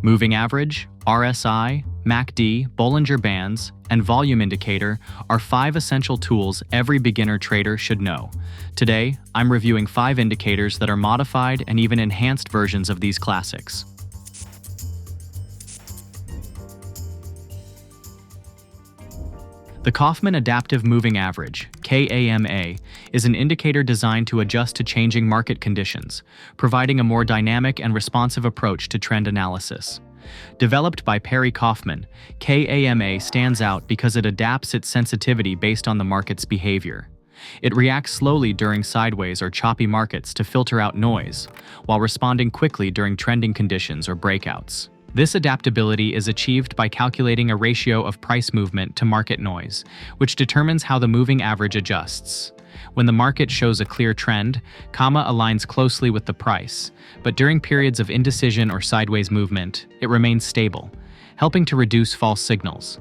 Moving average, RSI, MACD, Bollinger Bands, and Volume indicator are 5 essential tools every beginner trader should know. Today, I'm reviewing 5 indicators that are modified and even enhanced versions of these classics. The Kaufman Adaptive Moving Average, KAMA, is an indicator designed to adjust to changing market conditions, providing a more dynamic and responsive approach to trend analysis. Developed by Kaufman, KAMA stands out because it adapts its sensitivity based on the market's behavior. It reacts slowly during sideways or choppy markets to filter out noise, while responding quickly during trending conditions or breakouts. This adaptability is achieved by calculating a ratio of price movement to market noise, which determines how the moving average adjusts. When the market shows a clear trend, KAMA aligns closely with the price, but during periods of indecision or sideways movement, it remains stable, helping to reduce false signals.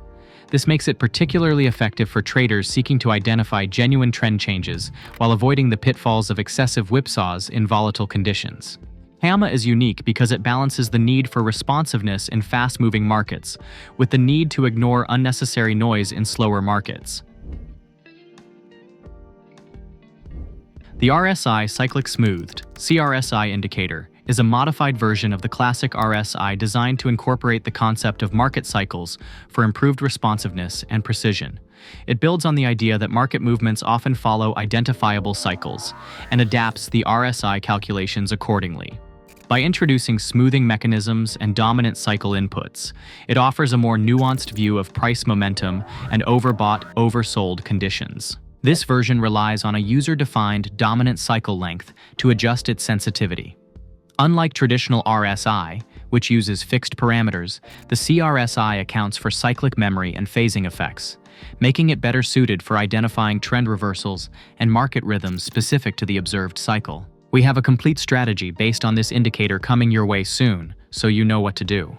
This makes it particularly effective for traders seeking to identify genuine trend changes while avoiding the pitfalls of excessive whipsaws in volatile conditions. KAMA is unique because it balances the need for responsiveness in fast-moving markets with the need to ignore unnecessary noise in slower markets. The RSI Cyclic Smoothed (CRSI) indicator is a modified version of the classic RSI designed to incorporate the concept of market cycles for improved responsiveness and precision. It builds on the idea that market movements often follow identifiable cycles and adapts the RSI calculations accordingly. By introducing smoothing mechanisms and dominant cycle inputs, it offers a more nuanced view of price momentum and overbought, oversold conditions. This version relies on a user-defined dominant cycle length to adjust its sensitivity. Unlike traditional RSI, which uses fixed parameters, the CRSI accounts for cyclic memory and phasing effects, making it better suited for identifying trend reversals and market rhythms specific to the observed cycle. We have a complete strategy based on this indicator coming your way soon, so you know what to do.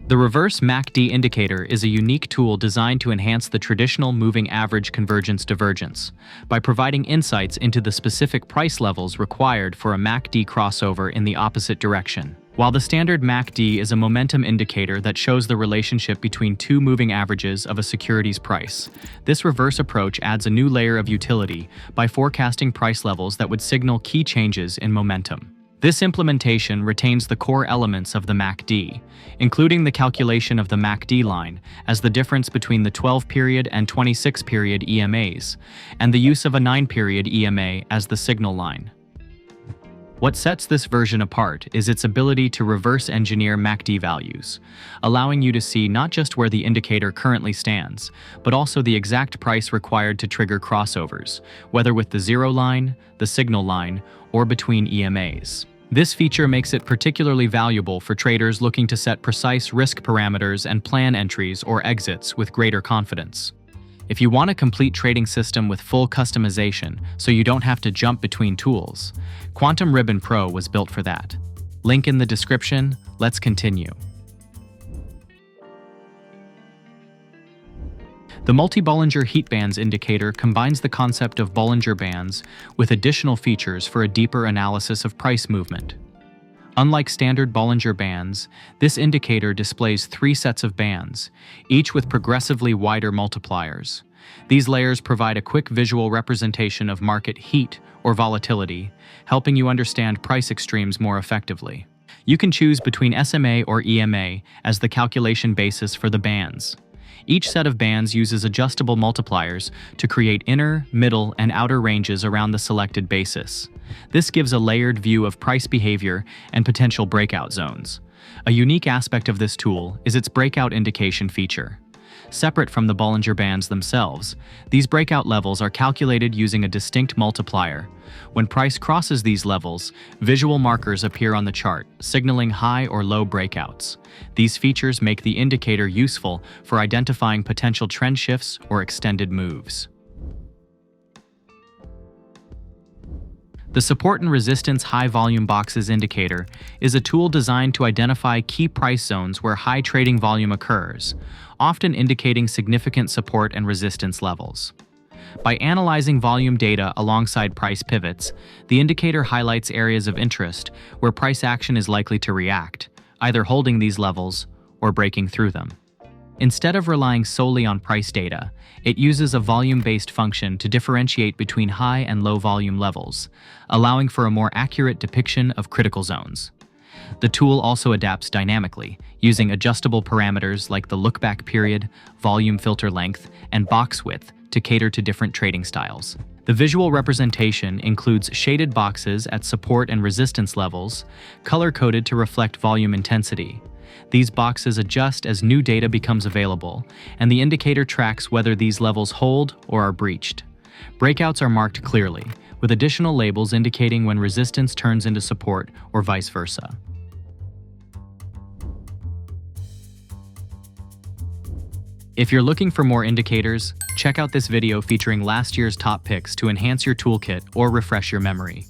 The reverse MACD indicator is a unique tool designed to enhance the traditional moving average convergence-divergence by providing insights into the specific price levels required for a MACD crossover in the opposite direction. While the standard MACD is a momentum indicator that shows the relationship between two moving averages of a security's price, this reverse approach adds a new layer of utility by forecasting price levels that would signal key changes in momentum. This implementation retains the core elements of the MACD, including the calculation of the MACD line as the difference between the 12-period and 26-period EMAs, and the use of a 9-period EMA as the signal line. What sets this version apart is its ability to reverse engineer MACD values, allowing you to see not just where the indicator currently stands, but also the exact price required to trigger crossovers, whether with the zero line, the signal line, or between EMAs. This feature makes it particularly valuable for traders looking to set precise risk parameters and plan entries or exits with greater confidence. If you want a complete trading system with full customization so you don't have to jump between tools, Quantum Ribbon Pro was built for that. Link in the description. Let's continue. The Multi-Bollinger Heat Bands indicator combines the concept of Bollinger Bands with additional features for a deeper analysis of price movement. Unlike standard Bollinger Bands, this indicator displays 3 sets of bands, each with progressively wider multipliers. These layers provide a quick visual representation of market heat or volatility, helping you understand price extremes more effectively. You can choose between SMA or EMA as the calculation basis for the bands. Each set of bands uses adjustable multipliers to create inner, middle, and outer ranges around the selected basis. This gives a layered view of price behavior and potential breakout zones. A unique aspect of this tool is its breakout indication feature. Separate from the Bollinger Bands themselves, these breakout levels are calculated using a distinct multiplier. When price crosses these levels, visual markers appear on the chart, signaling high or low breakouts. These features make the indicator useful for identifying potential trend shifts or extended moves. The Support and Resistance High Volume Boxes indicator is a tool designed to identify key price zones where high trading volume occurs, often indicating significant support and resistance levels. By analyzing volume data alongside price pivots, the indicator highlights areas of interest where price action is likely to react, either holding these levels or breaking through them. Instead of relying solely on price data, it uses a volume-based function to differentiate between high and low volume levels, allowing for a more accurate depiction of critical zones. The tool also adapts dynamically, using adjustable parameters like the look-back period, volume filter length, and box width to cater to different trading styles. The visual representation includes shaded boxes at support and resistance levels, color-coded to reflect volume intensity. These boxes adjust as new data becomes available, and the indicator tracks whether these levels hold or are breached. Breakouts are marked clearly, with additional labels indicating when resistance turns into support or vice versa. If you're looking for more indicators, check out this video featuring last year's top picks to enhance your toolkit or refresh your memory.